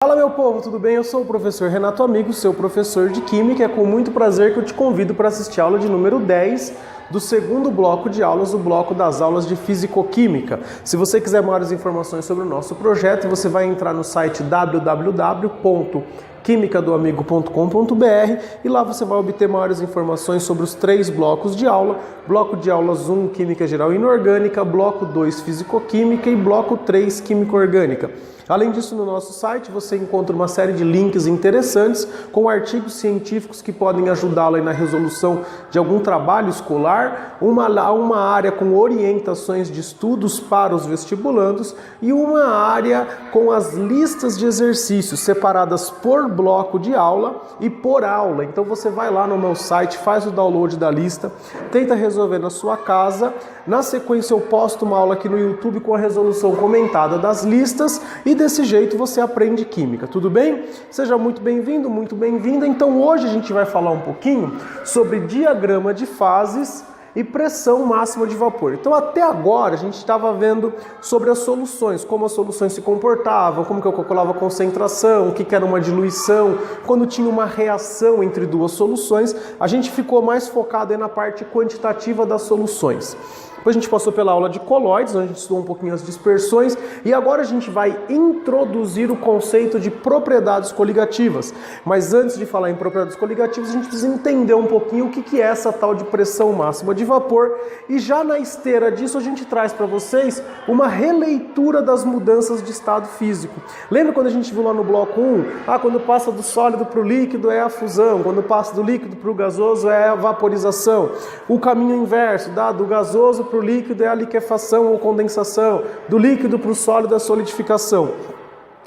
Fala meu povo, tudo bem? Eu sou o professor Renato Amigo, seu professor de Química. É com muito prazer que eu te convido para assistir a aula de número 10 do segundo bloco de aulas, o bloco das aulas de Físico-Química. Se você quiser maiores informações sobre o nosso projeto, você vai entrar no site www.quimicadoamigo.com.br e lá você vai obter maiores informações sobre os 3 blocos de aula. Bloco de aulas 1, Química Geral e Inorgânica, bloco 2, Físico-Química e bloco 3, Química Orgânica. Além disso, no nosso site você encontra uma série de links interessantes com artigos científicos que podem ajudá-lo na resolução de algum trabalho escolar, uma área com orientações de estudos para os vestibulandos e uma área com as listas de exercícios separadas por bloco de aula e por aula. Então você vai lá no meu site, faz o download da lista, tenta resolver na sua casa. Na sequência eu posto uma aula aqui no YouTube com a resolução comentada das listas e desse jeito você aprende Química, tudo bem? Seja muito bem-vindo, muito bem-vinda. Então hoje a gente vai falar um pouquinho sobre diagrama de fases e pressão máxima de vapor. Então até agora a gente estava vendo sobre as soluções, como as soluções se comportavam, como que eu calculava a concentração, o que era uma diluição, quando tinha uma reação entre duas soluções. A gente ficou mais focado aí na parte quantitativa das soluções. Depois a gente passou pela aula de colóides, onde a gente estudou um pouquinho as dispersões, e agora a gente vai introduzir o conceito de propriedades coligativas. Mas antes de falar em propriedades coligativas, a gente precisa entender um pouquinho o que é essa tal de pressão máxima de vapor, e já na esteira disso a gente traz para vocês uma releitura das mudanças de estado físico. Lembra quando a gente viu lá no bloco 1? Quando passa do sólido para o líquido é a fusão, quando passa do líquido para o gasoso é a vaporização. O caminho inverso, do gasoso para o líquido é a liquefação ou condensação, do líquido para o sólido é a solidificação.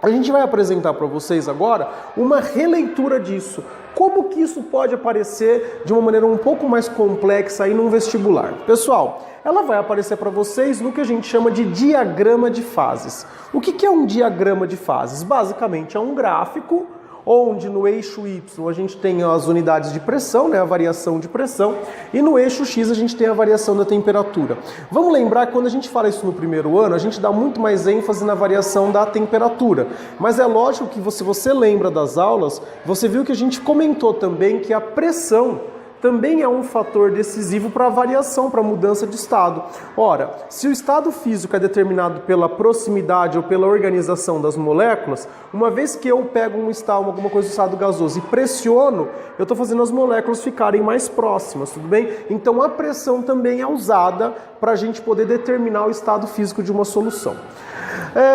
A gente vai apresentar para vocês agora uma releitura disso. Como que isso pode aparecer de uma maneira um pouco mais complexa aí num vestibular? Pessoal, ela vai aparecer para vocês no que a gente chama de diagrama de fases. O que é um diagrama de fases? Basicamente é um gráfico onde no eixo Y a gente tem as unidades de pressão, a variação de pressão, e no eixo X a gente tem a variação da temperatura. Vamos lembrar que quando a gente fala isso no primeiro ano, a gente dá muito mais ênfase na variação da temperatura. Mas é lógico que se você lembra das aulas, você viu que a gente comentou também que a pressão também é um fator decisivo para a variação, para a mudança de estado. Ora, se o estado físico é determinado pela proximidade ou pela organização das moléculas, uma vez que eu pego alguma coisa do estado gasoso e pressiono, eu estou fazendo as moléculas ficarem mais próximas, tudo bem? Então a pressão também é usada para a gente poder determinar o estado físico de uma solução.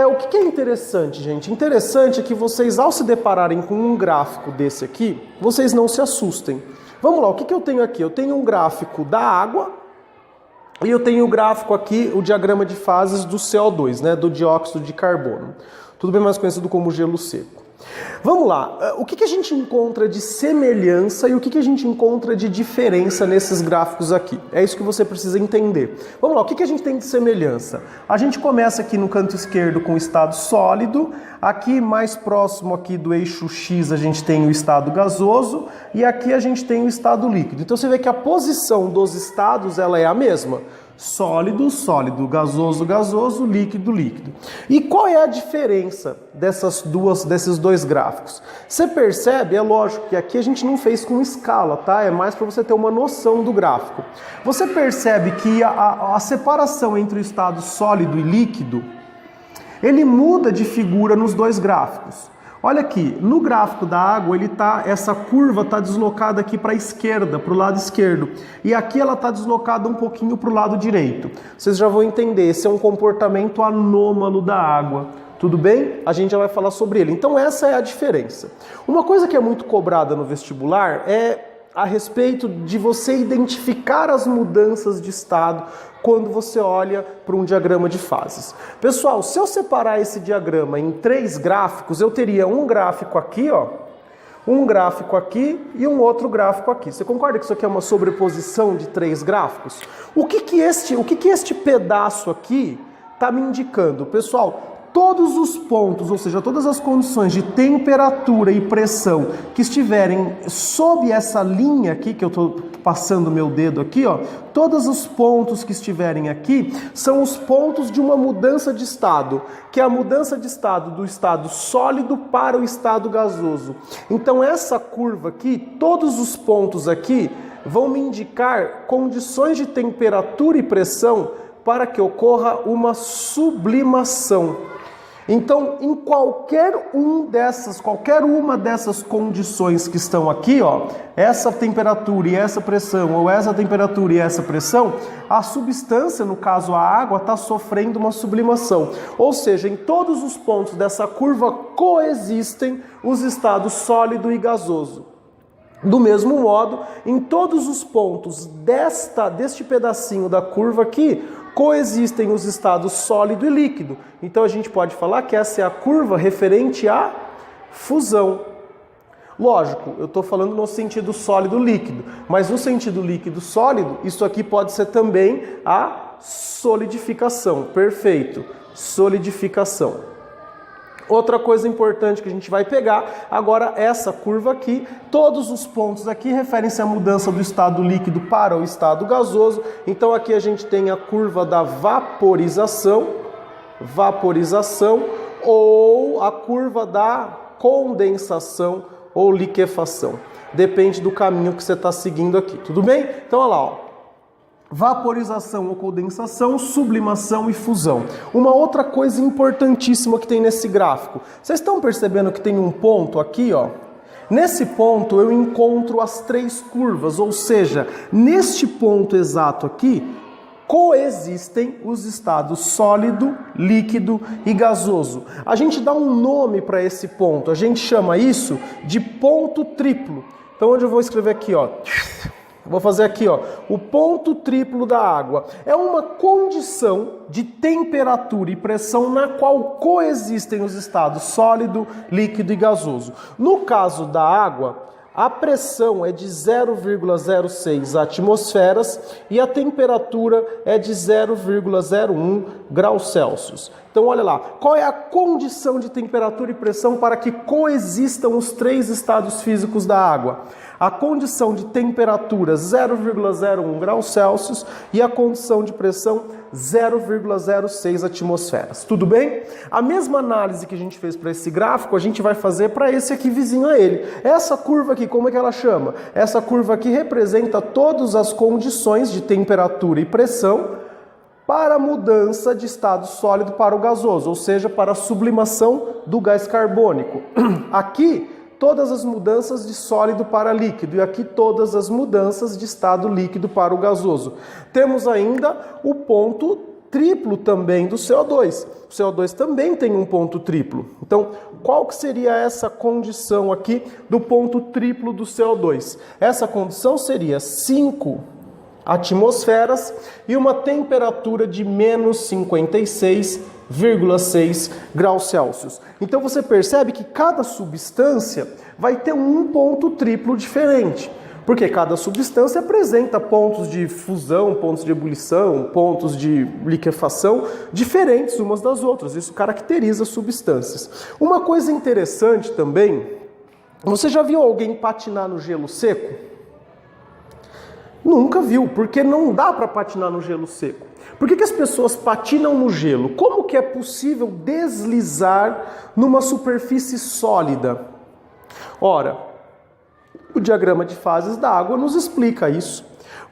O que é interessante, gente? Interessante é que vocês, ao se depararem com um gráfico desse aqui, vocês não se assustem. Vamos lá, o que eu tenho aqui? Eu tenho um gráfico da água e eu tenho o gráfico aqui, o diagrama de fases do CO2, do dióxido de carbono. Tudo bem mais conhecido como gelo seco. Vamos lá, o que a gente encontra de semelhança e o que a gente encontra de diferença nesses gráficos aqui? É isso que você precisa entender. Vamos lá, o que a gente tem de semelhança? A gente começa aqui no canto esquerdo com o estado sólido, aqui mais próximo aqui do eixo X a gente tem o estado gasoso e aqui a gente tem o estado líquido. Então você vê que a posição dos estados ela é a mesma. Sólido, sólido, gasoso, gasoso, líquido, líquido. E qual é a diferença desses dois gráficos? Você percebe, é lógico que aqui a gente não fez com escala, tá? É mais para você ter uma noção do gráfico. Você percebe que a separação entre o estado sólido e líquido, ele muda de figura nos dois gráficos. Olha aqui, no gráfico da água, essa curva está deslocada aqui para a esquerda, para o lado esquerdo. E aqui ela está deslocada um pouquinho para o lado direito. Vocês já vão entender, esse é um comportamento anômalo da água. Tudo bem? A gente já vai falar sobre ele. Então essa é a diferença. Uma coisa que é muito cobrada no vestibular é a respeito de você identificar as mudanças de estado quando você olha para um diagrama de fases. Pessoal, se eu separar esse diagrama em 3 gráficos, eu teria um gráfico aqui, um gráfico aqui e um outro gráfico aqui. Você concorda que isso aqui é uma sobreposição de 3 gráficos? O que este pedaço aqui está me indicando? Pessoal, todos os pontos, ou seja, todas as condições de temperatura e pressão que estiverem sob essa linha aqui, que eu estou passando meu dedo aqui, ó, todos os pontos que estiverem aqui são os pontos de uma mudança de estado, que é a mudança de estado do estado sólido para o estado gasoso. Então essa curva aqui, todos os pontos aqui vão me indicar condições de temperatura e pressão para que ocorra uma sublimação. Então, em qualquer uma dessas condições que estão aqui, ó, essa temperatura e essa pressão, ou essa temperatura e essa pressão, a substância, no caso a água, está sofrendo uma sublimação. Ou seja, em todos os pontos dessa curva coexistem os estados sólido e gasoso. Do mesmo modo, em todos os pontos deste pedacinho da curva aqui, coexistem os estados sólido e líquido. Então a gente pode falar que essa é a curva referente à fusão. Lógico, eu estou falando no sentido sólido-líquido, mas no sentido líquido-sólido, isso aqui pode ser também a solidificação. Perfeito, solidificação. Outra coisa importante que a gente vai pegar, agora essa curva aqui, todos os pontos aqui referem-se à mudança do estado líquido para o estado gasoso. Então aqui a gente tem a curva da vaporização, ou a curva da condensação ou liquefação. Depende do caminho que você está seguindo aqui, tudo bem? Então olha lá, ó. Vaporização ou condensação, sublimação e fusão. Uma outra coisa importantíssima que tem nesse gráfico. Vocês estão percebendo que tem um ponto aqui, ó? Nesse ponto eu encontro as três curvas, ou seja, neste ponto exato aqui, coexistem os estados sólido, líquido e gasoso. A gente dá um nome para esse ponto, a gente chama isso de ponto triplo. Então onde eu vou escrever aqui, ó... Vou fazer aqui, ó, o ponto triplo da água. É uma condição de temperatura e pressão na qual coexistem os estados sólido, líquido e gasoso. No caso da água, a pressão é de 0,06 atmosferas e a temperatura é de 0,01 graus Celsius. Então, olha lá, qual é a condição de temperatura e pressão para que coexistam os três estados físicos da água? A condição de temperatura 0,01 graus Celsius e a condição de pressão 0,06 atmosferas. Tudo bem? A mesma análise que a gente fez para esse gráfico, a gente vai fazer para esse aqui vizinho a ele. Essa curva aqui, como é que ela chama? Essa curva aqui representa todas as condições de temperatura e pressão para a mudança de estado sólido para o gasoso, ou seja, para a sublimação do gás carbônico. Aqui, todas as mudanças de sólido para líquido e aqui todas as mudanças de estado líquido para o gasoso. Temos ainda o ponto triplo também do CO2. O CO2 também tem um ponto triplo. Então, qual que seria essa condição aqui do ponto triplo do CO2? Essa condição seria 5 atmosferas e uma temperatura de menos 56,6 graus Celsius. Então você percebe que cada substância vai ter um ponto triplo diferente, porque cada substância apresenta pontos de fusão, pontos de ebulição, pontos de liquefação diferentes umas das outras. Isso caracteriza substâncias. Uma coisa interessante também, você já viu alguém patinar no gelo seco? Nunca viu, porque não dá para patinar no gelo seco. Por que as pessoas patinam no gelo? Como que é possível deslizar numa superfície sólida? Ora, o diagrama de fases da água nos explica isso.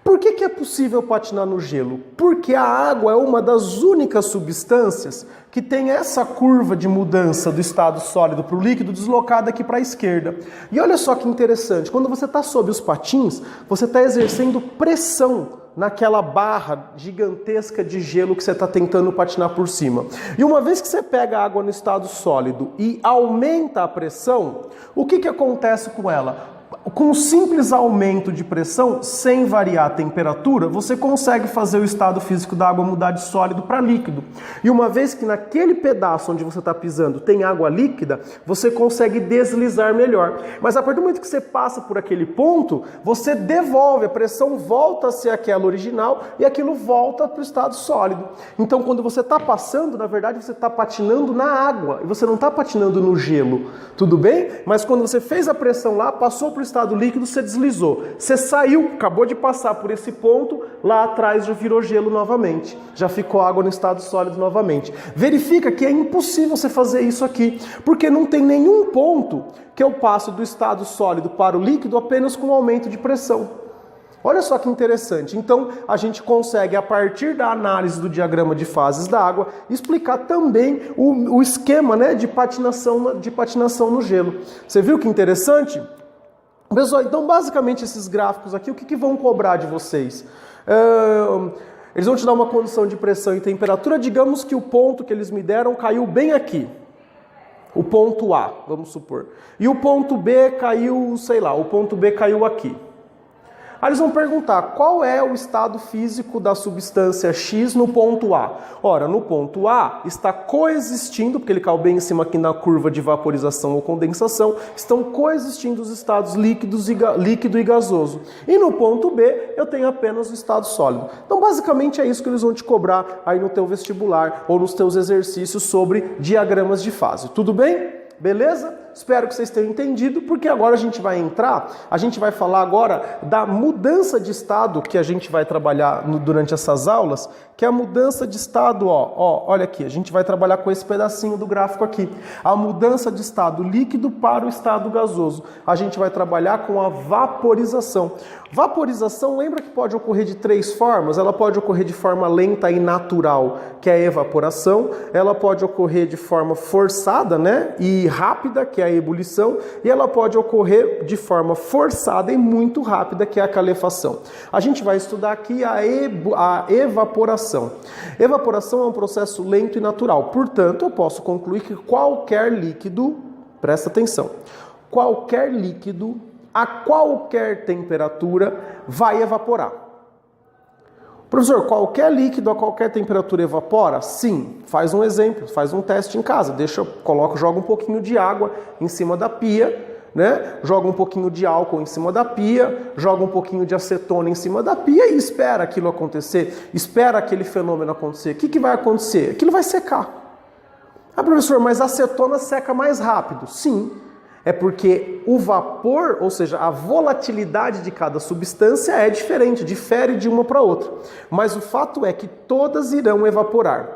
Por que é possível patinar no gelo? Porque a água é uma das únicas substâncias que tem essa curva de mudança do estado sólido para o líquido deslocada aqui para a esquerda. E olha só que interessante, quando você está sob os patins, você está exercendo pressão naquela barra gigantesca de gelo que você está tentando patinar por cima. E uma vez que você pega a água no estado sólido e aumenta a pressão, o que acontece com ela? Com um simples aumento de pressão, sem variar a temperatura, você consegue fazer o estado físico da água mudar de sólido para líquido. E uma vez que naquele pedaço onde você está pisando tem água líquida, você consegue deslizar melhor. Mas a partir do momento que você passa por aquele ponto, você devolve, a pressão volta a ser aquela original e aquilo volta para o estado sólido. Então quando você está passando, na verdade você está patinando na água e você não está patinando no gelo, tudo bem? Mas quando você fez a pressão lá, passou para o estado líquido, você deslizou. Você saiu, acabou de passar por esse ponto, lá atrás já virou gelo novamente. Já ficou água no estado sólido novamente. Verifica que é impossível você fazer isso aqui, porque não tem nenhum ponto que eu passo do estado sólido para o líquido apenas com aumento de pressão. Olha só que interessante. Então, a gente consegue, a partir da análise do diagrama de fases da água, explicar também o esquema, né, de patinação no gelo. Você viu que interessante? Pessoal, então basicamente esses gráficos aqui, o que vão cobrar de vocês? Eles vão te dar uma condição de pressão e temperatura, digamos que o ponto que eles me deram caiu bem aqui. O ponto A, vamos supor. E o ponto B caiu, sei lá, o ponto B caiu aqui. Aí eles vão perguntar qual é o estado físico da substância X no ponto A. Ora, no ponto A está coexistindo, porque ele caiu bem em cima aqui na curva de vaporização ou condensação, estão coexistindo os estados líquido e gasoso. E no ponto B eu tenho apenas o estado sólido. Então basicamente é isso que eles vão te cobrar aí no teu vestibular ou nos teus exercícios sobre diagramas de fase. Tudo bem? Beleza? Espero que vocês tenham entendido, porque agora a gente vai falar agora da mudança de estado que a gente vai trabalhar durante essas aulas, que é a mudança de estado, olha aqui, a gente vai trabalhar com esse pedacinho do gráfico aqui, a mudança de estado líquido para o estado gasoso. A gente vai trabalhar com a vaporização. Vaporização, lembra que pode ocorrer de três formas? Ela pode ocorrer de forma lenta e natural, que é a evaporação, ela pode ocorrer de forma forçada, né, e rápida, que é a ebulição, e ela pode ocorrer de forma forçada e muito rápida, que é a calefação. A gente vai estudar aqui a evaporação. Evaporação é um processo lento e natural, portanto, eu posso concluir que qualquer líquido, presta atenção, qualquer líquido a qualquer temperatura vai evaporar. Professor, qualquer líquido a qualquer temperatura evapora? Sim. Faz um exemplo, faz um teste em casa. Joga um pouquinho de água em cima da pia, né? Joga um pouquinho de álcool em cima da pia, joga um pouquinho de acetona em cima da pia e espera aquilo acontecer, espera aquele fenômeno acontecer. O que vai acontecer? Aquilo vai secar. Ah, professor, mas a acetona seca mais rápido? Sim. É porque o vapor, ou seja, a volatilidade de cada substância é diferente, difere de uma para outra. Mas o fato é que todas irão evaporar.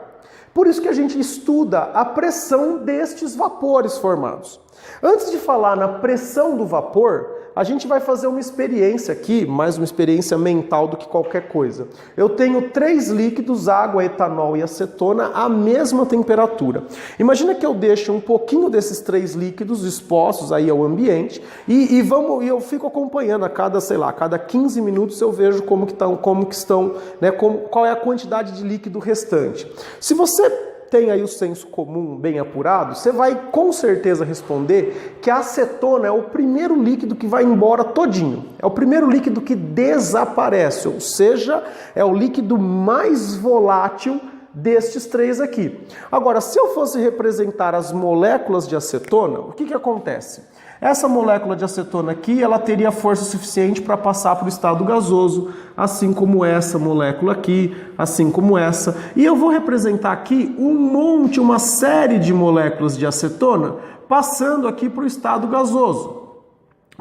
Por isso que a gente estuda a pressão destes vapores formados. Antes de falar na pressão do vapor, a gente vai fazer uma experiência aqui, mais uma experiência mental do que qualquer coisa. Eu tenho 3 líquidos, água, etanol e acetona, à mesma temperatura. Imagina que eu deixo um pouquinho desses 3 líquidos expostos aí ao ambiente e eu fico acompanhando a cada 15 minutos eu vejo como que estão, né, qual é a quantidade de líquido restante. Se você tem aí o senso comum bem apurado, você vai com certeza responder que a acetona é o primeiro líquido que vai embora todinho. É o primeiro líquido que desaparece, ou seja, é o líquido mais volátil destes 3 aqui. Agora, se eu fosse representar as moléculas de acetona, o que acontece? Essa molécula de acetona aqui, ela teria força suficiente para passar para o estado gasoso, assim como essa molécula aqui, assim como essa. E eu vou representar aqui uma série de moléculas de acetona passando aqui para o estado gasoso.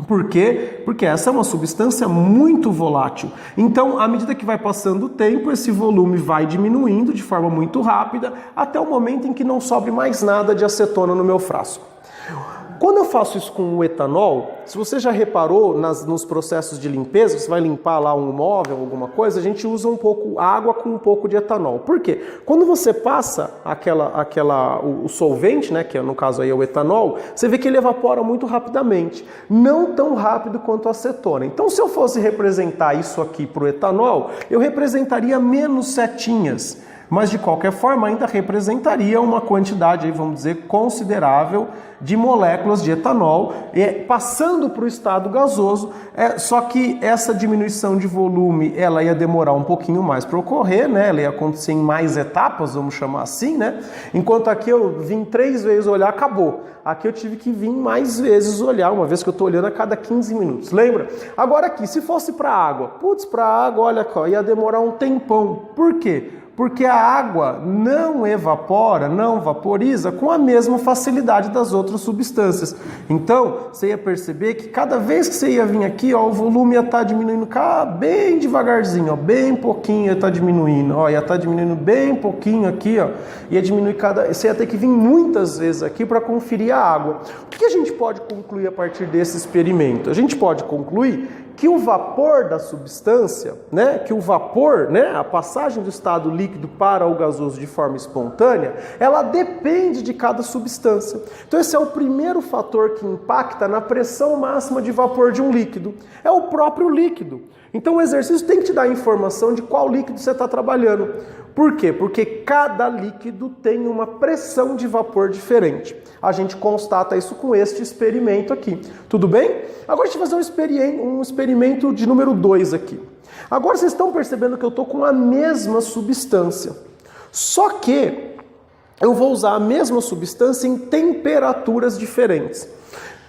Por quê? Porque essa é uma substância muito volátil. Então, à medida que vai passando o tempo, esse volume vai diminuindo de forma muito rápida, até o momento em que não sobre mais nada de acetona no meu frasco. Quando eu faço isso com o etanol, se você já reparou nos processos de limpeza, você vai limpar lá um móvel, alguma coisa, a gente usa um pouco água com um pouco de etanol. Por quê? Quando você passa o solvente, né, que no caso aí é o etanol, você vê que ele evapora muito rapidamente. Não tão rápido quanto a acetona. Então, se eu fosse representar isso aqui para o etanol, eu representaria menos setinhas. mas de qualquer forma ainda representaria uma quantidade, aí, vamos dizer, considerável de moléculas de etanol, passando para o estado gasoso, só que essa diminuição de volume ela ia demorar um pouquinho mais para ocorrer, né? Ela ia acontecer em mais etapas, vamos chamar assim, né? Enquanto aqui eu vim 3 vezes olhar, acabou. Aqui eu tive que vir mais vezes olhar, uma vez que eu estou olhando a cada 15 minutos, lembra? Agora aqui, se fosse para água, para água, olha aqui, ia demorar um tempão. Por quê? Porque a água não evapora, não vaporiza com a mesma facilidade das outras substâncias. Então, você ia perceber que cada vez que você ia vir aqui, ó, o volume ia estar diminuindo bem devagarzinho, ó, bem pouquinho ia estar diminuindo, ó, ia estar diminuindo bem pouquinho aqui, ó, ia diminuir você ia ter que vir muitas vezes aqui para conferir a água. O que a gente pode concluir a partir desse experimento? A gente pode concluir que o vapor da substância, né, que o vapor, né, a passagem do estado líquido para o gasoso de forma espontânea, ela depende de cada substância. Então esse é o primeiro fator que impacta na pressão máxima de vapor de um líquido. É o próprio líquido. Então o exercício tem que te dar informação de qual líquido você está trabalhando. Por quê? Porque cada líquido tem uma pressão de vapor diferente. A gente constata isso com este experimento aqui. Tudo bem? Agora a gente vai fazer um experimento de número 2 aqui. Agora vocês estão percebendo que eu estou com a mesma substância. Só que eu vou usar a mesma substância em temperaturas diferentes.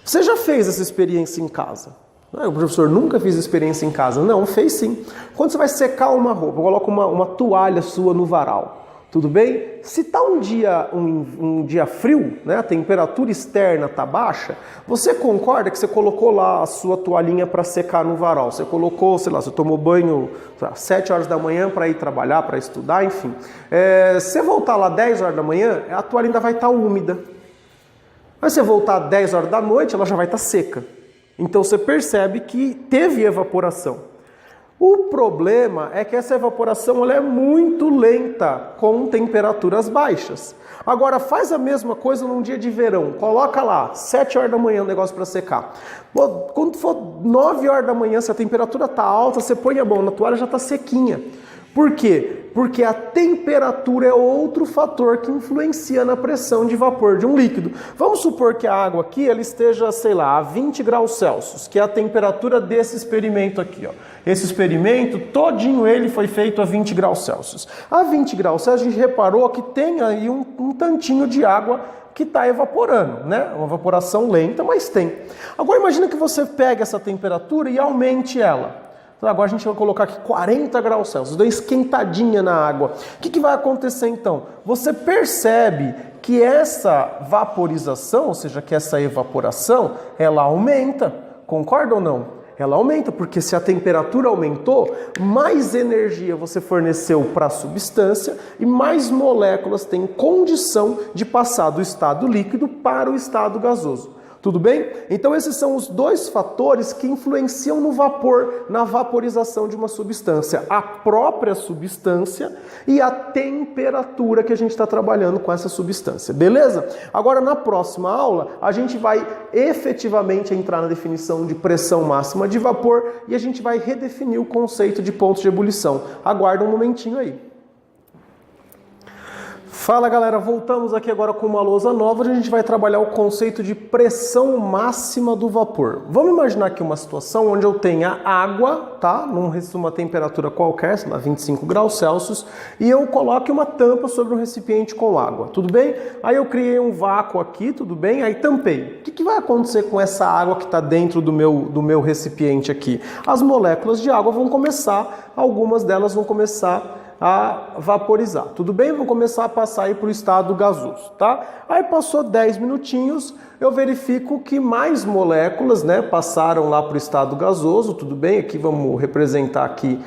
Você já fez essa experiência em casa? O professor nunca fez experiência em casa. Não, fez sim. Quando você vai secar uma roupa, coloca uma toalha sua no varal. Tudo bem? Se está um dia frio, né, a temperatura externa está baixa, você concorda que você colocou lá a sua toalhinha para secar no varal? Você colocou, sei lá, você tomou banho às 7 horas da manhã para ir trabalhar, para estudar, enfim. Se você voltar lá às 10 horas da manhã, a toalha ainda vai estar úmida. Mas se você voltar às 10 horas da noite, ela já vai estar seca. Então você percebe que teve evaporação. O problema é que essa evaporação ela é muito lenta com temperaturas baixas. Agora faz a mesma coisa num dia de verão. Coloca lá, 7 horas da manhã o negócio para secar. Quando for 9 horas da manhã, se a temperatura está alta, você põe a mão na toalha, já está sequinha. Por quê? Porque a temperatura é outro fator que influencia na pressão de vapor de um líquido. Vamos supor que a água aqui ela esteja, sei lá, a 20 graus Celsius, que é a temperatura desse experimento aqui, ó. Esse experimento, todinho ele foi feito a 20 graus Celsius. A 20 graus Celsius a gente reparou que tem aí um tantinho de água que está evaporando, né? Uma evaporação lenta, mas tem. Agora imagina que você pegue essa temperatura e aumente ela. Agora a gente vai colocar aqui 40 graus Celsius, deu esquentadinha na água. O que vai acontecer então? Você percebe que essa vaporização, ou seja, que essa evaporação, ela aumenta. Concorda ou não? Ela aumenta, porque se a temperatura aumentou, mais energia você forneceu para a substância e mais moléculas têm condição de passar do estado líquido para o estado gasoso. Tudo bem? Então esses são os dois fatores que influenciam no vapor, na vaporização de uma substância. A própria substância e a temperatura que a gente está trabalhando com essa substância. Beleza? Agora na próxima aula a gente vai efetivamente entrar na definição de pressão máxima de vapor e a gente vai redefinir o conceito de ponto de ebulição. Aguarda um momentinho aí. Fala galera, voltamos aqui agora com uma lousa nova, onde a gente vai trabalhar o conceito de pressão máxima do vapor. Vamos imaginar aqui uma situação onde eu tenha água, tá? Numa temperatura qualquer, sei lá, 25 graus Celsius, e eu coloque uma tampa sobre um recipiente com água, tudo bem? Aí eu criei um vácuo aqui, tudo bem? Aí tampei. O que vai acontecer com essa água que está dentro do meu recipiente aqui? As moléculas de água vão começar, algumas delas vão começar a vaporizar, tudo bem? Vão começar a passar aí para o estado gasoso, tá? Aí passou 10 minutinhos, eu verifico que mais moléculas, né, passaram lá para o estado gasoso, tudo bem? Aqui vamos representar aqui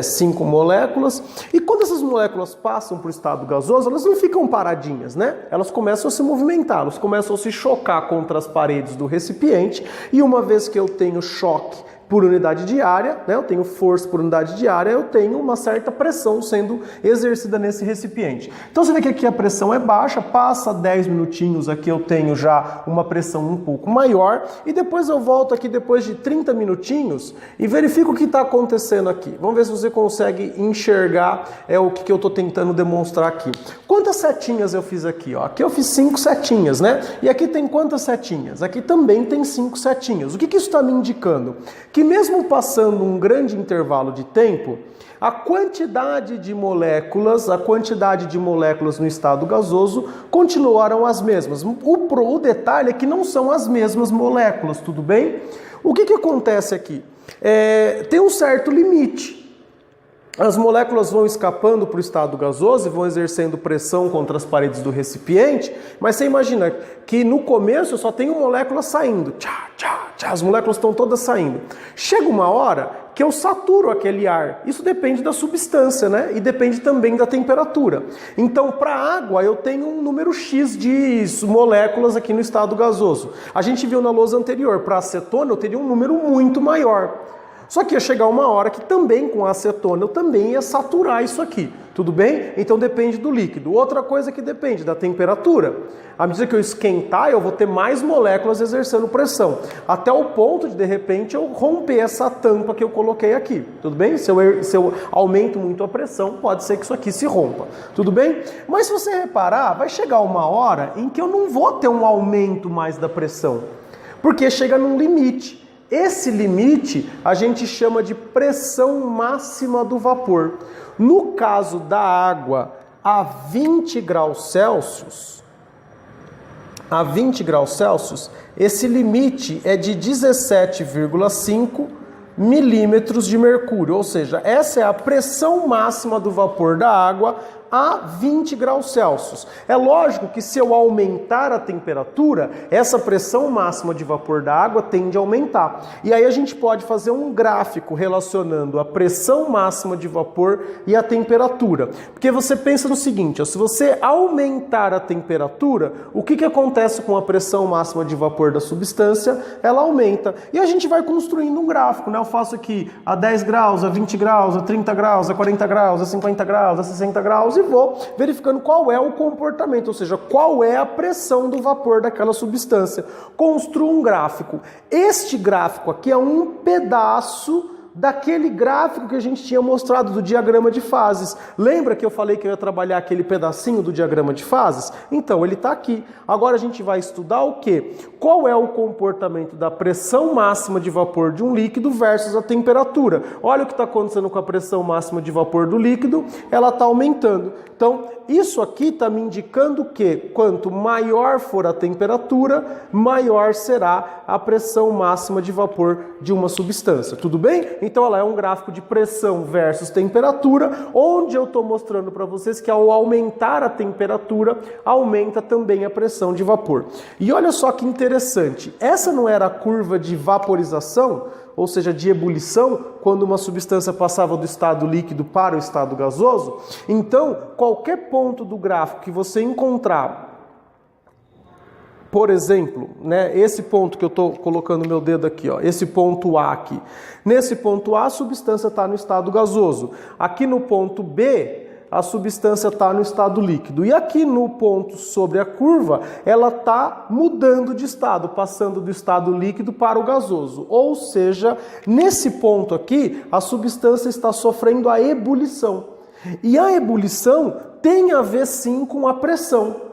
5 moléculas. E quando essas moléculas passam para o estado gasoso, elas não ficam paradinhas, né? Elas começam a se movimentar, elas começam a se chocar contra as paredes do recipiente. E uma vez que eu tenho choque, por unidade de área, né? Eu tenho força por unidade de área, eu tenho uma certa pressão sendo exercida nesse recipiente. Então você vê que aqui a pressão é baixa, passa 10 minutinhos aqui eu tenho já uma pressão um pouco maior e depois eu volto aqui depois de 30 minutinhos e verifico o que está acontecendo aqui. Vamos ver se você consegue enxergar o que eu estou tentando demonstrar aqui. Quantas setinhas eu fiz aqui? Ó? Aqui eu fiz 5 setinhas, né? E aqui tem quantas setinhas? Aqui também tem 5 setinhas. O que isso está me indicando? Que mesmo passando um grande intervalo de tempo, a quantidade de moléculas no estado gasoso continuaram as mesmas. O detalhe é que não são as mesmas moléculas, tudo bem? O que acontece aqui? Tem um certo limite. As moléculas vão escapando para o estado gasoso e vão exercendo pressão contra as paredes do recipiente, mas você imagina que no começo eu só tenho moléculas saindo, as moléculas estão todas saindo. Chega uma hora que eu saturo aquele ar, isso depende da substância, né? E depende também da temperatura. Então, para a água eu tenho um número X de moléculas aqui no estado gasoso. A gente viu na lousa anterior, para acetona eu teria um número muito maior. Só que ia chegar uma hora que também com a acetona eu também ia saturar isso aqui, tudo bem? Então depende do líquido. Outra coisa que depende da temperatura. À medida que eu esquentar, eu vou ter mais moléculas exercendo pressão, até o ponto de repente eu romper essa tampa que eu coloquei aqui, tudo bem? Se eu aumento muito a pressão, pode ser que isso aqui se rompa, tudo bem? Mas se você reparar, vai chegar uma hora em que eu não vou ter um aumento mais da pressão, porque chega num limite. Esse limite a gente chama de pressão máxima do vapor. No caso da água a 20 graus Celsius, esse limite é de 17,5 milímetros de mercúrio, ou seja, essa é a pressão máxima do vapor da água a 20 graus Celsius. É lógico que se eu aumentar a temperatura, essa pressão máxima de vapor da água tende a aumentar. E aí a gente pode fazer um gráfico relacionando a pressão máxima de vapor e a temperatura. Porque você pensa no seguinte, se você aumentar a temperatura, o que acontece com a pressão máxima de vapor da substância? Ela aumenta. E a gente vai construindo um gráfico, né? Eu faço aqui a 10 graus, a 20 graus, a 30 graus, a 40 graus, a 50 graus, a 60 graus, e vou verificando qual é o comportamento, ou seja, qual é a pressão do vapor daquela substância. Construo um gráfico. Este gráfico aqui é um pedaço daquele gráfico que a gente tinha mostrado do diagrama de fases. Lembra que eu falei que eu ia trabalhar aquele pedacinho do diagrama de fases? Então, ele está aqui. Agora a gente vai estudar o quê? Qual é o comportamento da pressão máxima de vapor de um líquido versus a temperatura. Olha o que está acontecendo com a pressão máxima de vapor do líquido, ela está aumentando. Então, isso aqui está me indicando que quanto maior for a temperatura, maior será a pressão máxima de vapor de uma substância. Tudo bem? Então, ela é um gráfico de pressão versus temperatura, onde eu estou mostrando para vocês que ao aumentar a temperatura, aumenta também a pressão de vapor. E olha só que interessante, essa não era a curva de vaporização, ou seja, de ebulição, quando uma substância passava do estado líquido para o estado gasoso? Então, qualquer ponto do gráfico que você encontrar, por exemplo, né, esse ponto que eu estou colocando meu dedo aqui, ó, esse ponto A aqui. Nesse ponto A, a substância está no estado gasoso. Aqui no ponto B, a substância está no estado líquido. E aqui no ponto sobre a curva, ela está mudando de estado, passando do estado líquido para o gasoso. Ou seja, nesse ponto aqui, a substância está sofrendo a ebulição. E a ebulição tem a ver sim com a pressão.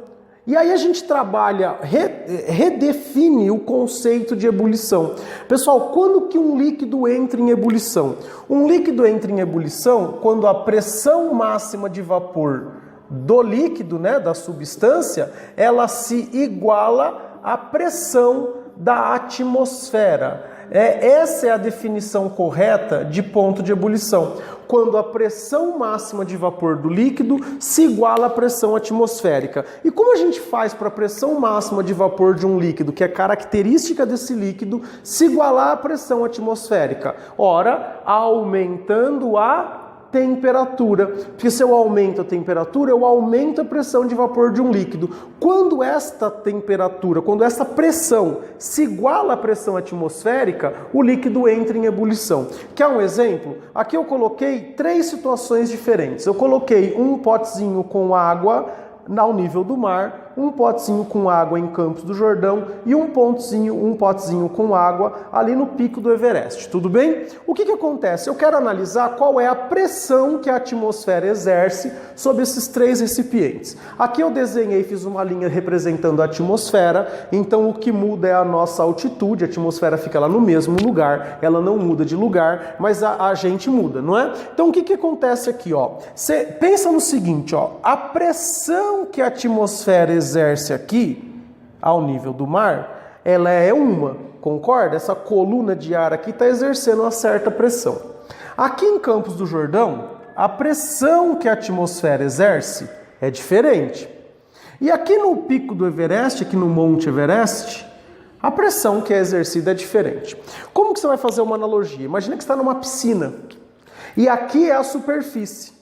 E aí a gente trabalha, redefine o conceito de ebulição. Pessoal, quando que um líquido entra em ebulição? Um líquido entra em ebulição quando a pressão máxima de vapor do líquido, né, da substância, ela se iguala à pressão da atmosfera. Essa é a definição correta de ponto de ebulição. Quando a pressão máxima de vapor do líquido se iguala à pressão atmosférica. E como a gente faz para a pressão máxima de vapor de um líquido, que é característica desse líquido, se igualar à pressão atmosférica? Ora, aumentando a temperatura, porque se eu aumento a temperatura, eu aumento a pressão de vapor de um líquido. Quando esta temperatura, quando essa pressão se iguala à pressão atmosférica, o líquido entra em ebulição. Quer um exemplo? Aqui eu coloquei 3 situações diferentes. Eu coloquei um potezinho com água ao nível do mar, um potezinho com água em Campos do Jordão e um potezinho com água ali no pico do Everest. Tudo bem? O que acontece? Eu quero analisar qual é a pressão que a atmosfera exerce sobre esses 3 recipientes. Aqui eu desenhei, fiz uma linha representando a atmosfera, então o que muda é a nossa altitude, a atmosfera fica lá no mesmo lugar, ela não muda de lugar, mas a gente muda, não é? Então o que acontece aqui, ó? Você pensa no seguinte, ó, a pressão que a atmosfera exerce aqui, ao nível do mar, ela é uma, concorda? Essa coluna de ar aqui está exercendo uma certa pressão. Aqui em Campos do Jordão, a pressão que a atmosfera exerce é diferente. E aqui no pico do Everest, aqui no Monte Everest, a pressão que é exercida é diferente. Como que você vai fazer uma analogia? Imagina que você está numa piscina e aqui é a superfície.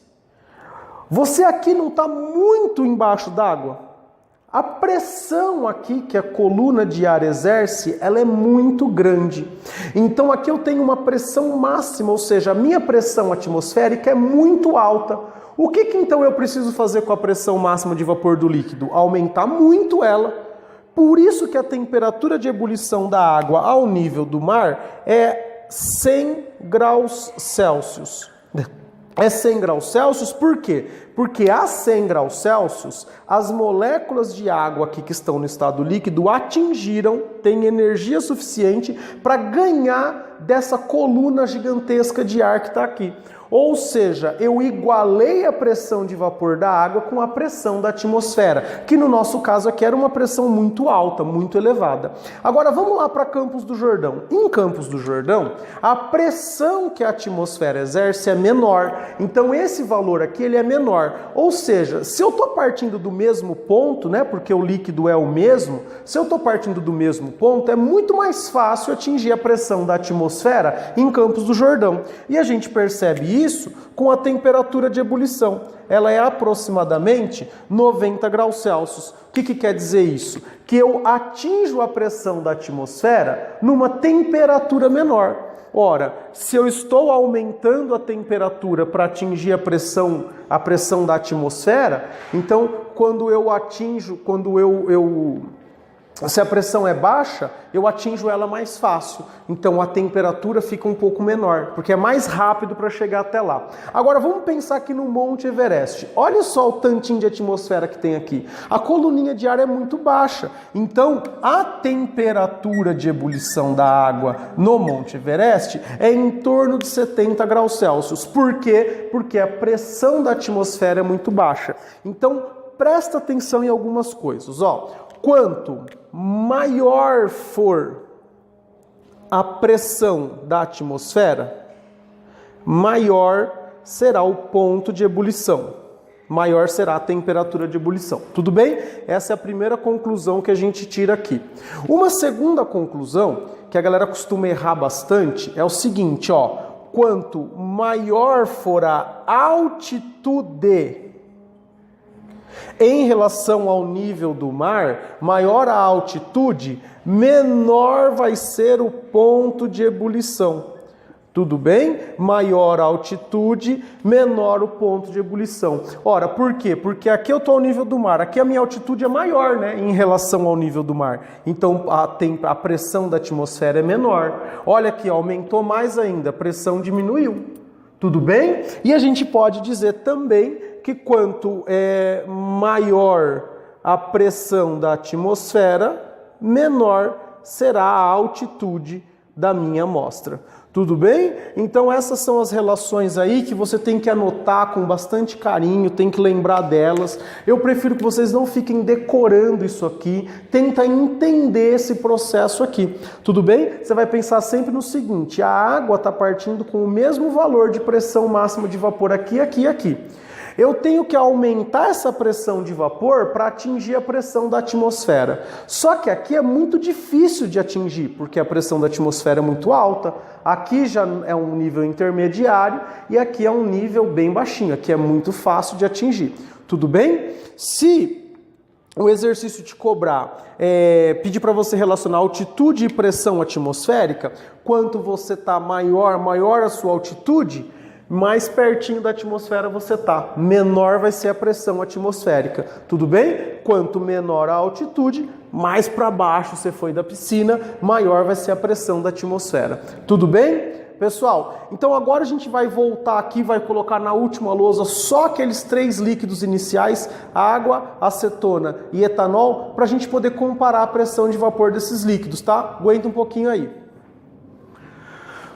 Você aqui não está muito embaixo d'água? A pressão aqui que a coluna de ar exerce, ela é muito grande. Então aqui eu tenho uma pressão máxima, ou seja, a minha pressão atmosférica é muito alta. O que então eu preciso fazer com a pressão máxima de vapor do líquido? Aumentar muito ela. Por isso que a temperatura de ebulição da água ao nível do mar é 100 graus Celsius. É 100 graus Celsius, por quê? Porque a 100 graus Celsius, as moléculas de água aqui que estão no estado líquido atingiram, têm energia suficiente para ganhar dessa coluna gigantesca de ar que está aqui. Ou seja, eu igualei a pressão de vapor da água com a pressão da atmosfera, que no nosso caso aqui era uma pressão muito alta, muito elevada. Agora vamos lá para Campos do Jordão. Em Campos do Jordão, a pressão que a atmosfera exerce é menor. Então esse valor aqui ele é menor. Ou seja, se eu estou partindo do mesmo ponto, né, porque o líquido é o mesmo, se eu estou partindo do mesmo ponto, é muito mais fácil atingir a pressão da atmosfera em Campos do Jordão. E a gente percebe isso com a temperatura de ebulição. Ela é aproximadamente 90 graus Celsius. O que quer dizer isso? Que eu atinjo a pressão da atmosfera numa temperatura menor. Ora, se eu estou aumentando a temperatura para atingir a pressão da atmosfera, então se a pressão é baixa, eu atinjo ela mais fácil. Então a temperatura fica um pouco menor, porque é mais rápido para chegar até lá. Agora vamos pensar aqui no Monte Everest. Olha só o tantinho de atmosfera que tem aqui. A coluninha de ar é muito baixa. Então a temperatura de ebulição da água no Monte Everest é em torno de 70 graus Celsius. Por quê? Porque a pressão da atmosfera é muito baixa. Então presta atenção em algumas coisas. Quanto maior for a pressão da atmosfera, maior será o ponto de ebulição, maior será a temperatura de ebulição. Tudo bem? Essa é a primeira conclusão que a gente tira aqui. Uma segunda conclusão, que a galera costuma errar bastante, é o seguinte, quanto maior for a altitude em relação ao nível do mar, maior a altitude, menor vai ser o ponto de ebulição. Tudo bem? Maior a altitude, menor o ponto de ebulição. Ora, por quê? Porque aqui eu estou ao nível do mar, aqui a minha altitude é maior, né, em relação ao nível do mar. Então a pressão da atmosfera é menor. Olha aqui, aumentou mais ainda, a pressão diminuiu. Tudo bem? E a gente pode dizer também que quanto maior a pressão da atmosfera, menor será a altitude da minha amostra. Tudo bem? Então essas são as relações aí que você tem que anotar com bastante carinho, tem que lembrar delas. Eu prefiro que vocês não fiquem decorando isso aqui, tenta entender esse processo aqui. Tudo bem? Você vai pensar sempre no seguinte, a água está partindo com o mesmo valor de pressão máxima de vapor aqui, aqui e aqui. Eu tenho que aumentar essa pressão de vapor para atingir a pressão da atmosfera. Só que aqui é muito difícil de atingir, porque a pressão da atmosfera é muito alta. Aqui já é um nível intermediário e aqui é um nível bem baixinho. Aqui é muito fácil de atingir. Tudo bem? Se o exercício te cobrar, pedir para você relacionar altitude e pressão atmosférica, quanto você está maior a sua altitude, mais pertinho da atmosfera você está, menor vai ser a pressão atmosférica. Tudo bem? Quanto menor a altitude, mais para baixo você foi da piscina, maior vai ser a pressão da atmosfera. Tudo bem? Pessoal, então agora a gente vai voltar aqui, vai colocar na última lousa só aqueles 3 líquidos iniciais, água, acetona e etanol, para a gente poder comparar a pressão de vapor desses líquidos, tá? Aguenta um pouquinho aí.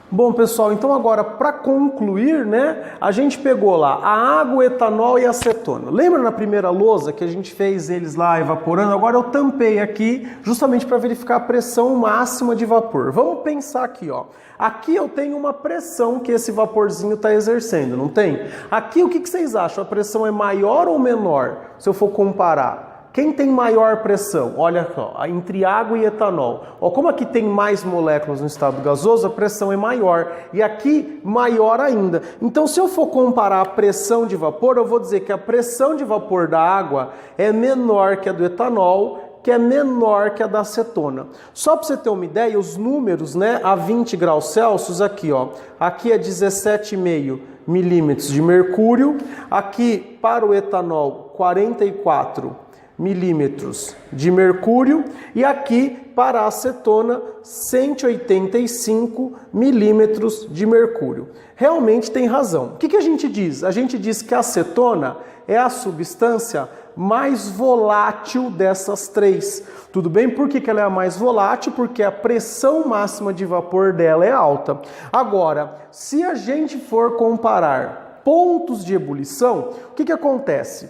Bom, pessoal, então agora para concluir, né, a gente pegou lá a água, o etanol e a acetona. Lembra na primeira lousa que a gente fez eles lá evaporando? Agora eu tampei aqui justamente para verificar a pressão máxima de vapor. Vamos pensar aqui, ó. Aqui eu tenho uma pressão que esse vaporzinho está exercendo, não tem? Aqui o que vocês acham? A pressão é maior ou menor? Se eu for comparar. Quem tem maior pressão? Olha ó, entre água e etanol. Ó, como aqui tem mais moléculas no estado gasoso, a pressão é maior. E aqui, maior ainda. Então, se eu for comparar a pressão de vapor, eu vou dizer que a pressão de vapor da água é menor que a do etanol, que é menor que a da acetona. Só para você ter uma ideia, os números, né, a 20 graus Celsius, aqui, ó, aqui é 17,5 milímetros de mercúrio, aqui para o etanol, 44 milímetros de mercúrio e aqui para a acetona 185 milímetros de mercúrio. Realmente tem razão. O que a gente diz? A gente diz que a acetona é a substância mais volátil dessas 3. Tudo bem? Por que ela é a mais volátil? Porque a pressão máxima de vapor dela é alta. Agora, se a gente for comparar pontos de ebulição, o que acontece?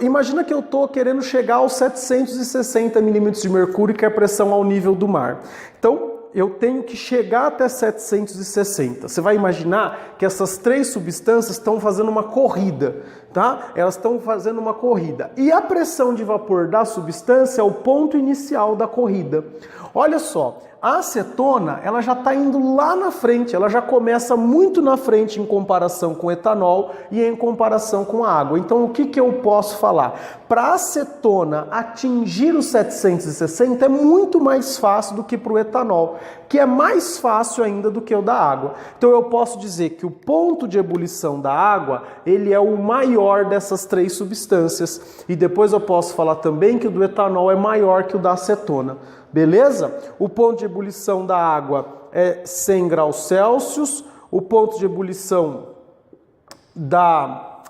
Imagina que eu estou querendo chegar aos 760 milímetros de mercúrio, que é a pressão ao nível do mar. Então, eu tenho que chegar até 760. Você vai imaginar que essas 3 substâncias estão fazendo uma corrida, tá? Elas estão fazendo uma corrida. E a pressão de vapor da substância é o ponto inicial da corrida. Olha só, a acetona, ela já está indo lá na frente, ela já começa muito na frente em comparação com o etanol e em comparação com a água. Então, o que eu posso falar? Para a acetona atingir os 760 é muito mais fácil do que para o etanol, que é mais fácil ainda do que o da água. Então, eu posso dizer que o ponto de ebulição da água, ele é o maior dessas 3 substâncias. E depois eu posso falar também que o do etanol é maior que o da acetona. Beleza? O ponto de ebulição da água é 100 graus Celsius, o ponto de ebulição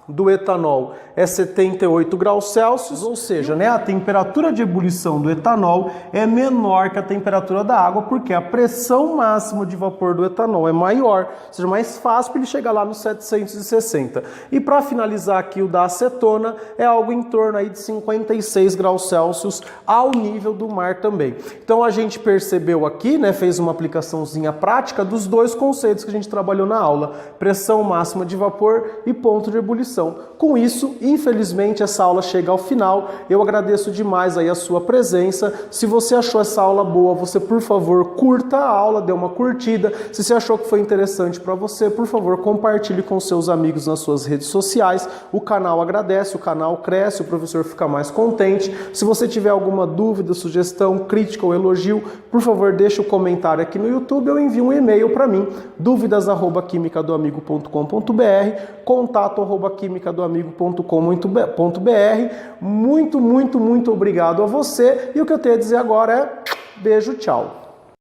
do etanol é 78 graus Celsius, ou seja, né, a temperatura de ebulição do etanol é menor que a temperatura da água, porque a pressão máxima de vapor do etanol é maior, ou seja, mais fácil para ele chegar lá nos 760. E para finalizar aqui o da acetona, é algo em torno aí de 56 graus Celsius ao nível do mar também. Então a gente percebeu aqui, né, fez uma aplicaçãozinha prática dos 2 conceitos que a gente trabalhou na aula, pressão máxima de vapor e ponto de ebulição. Com isso, infelizmente, essa aula chega ao final. Eu agradeço demais aí a sua presença. Se você achou essa aula boa, você, por favor, curta a aula, dê uma curtida. Se você achou que foi interessante para você, por favor, compartilhe com seus amigos nas suas redes sociais. O canal agradece, o canal cresce, o professor fica mais contente. Se você tiver alguma dúvida, sugestão, crítica ou elogio, por favor, deixe o comentário aqui no YouTube ou envie um e-mail para mim, dúvidas@quimicadoamigo.com.br, contato@quimicadoamigo.com.br. Muito obrigado a você. E o que eu tenho a dizer agora é beijo, tchau.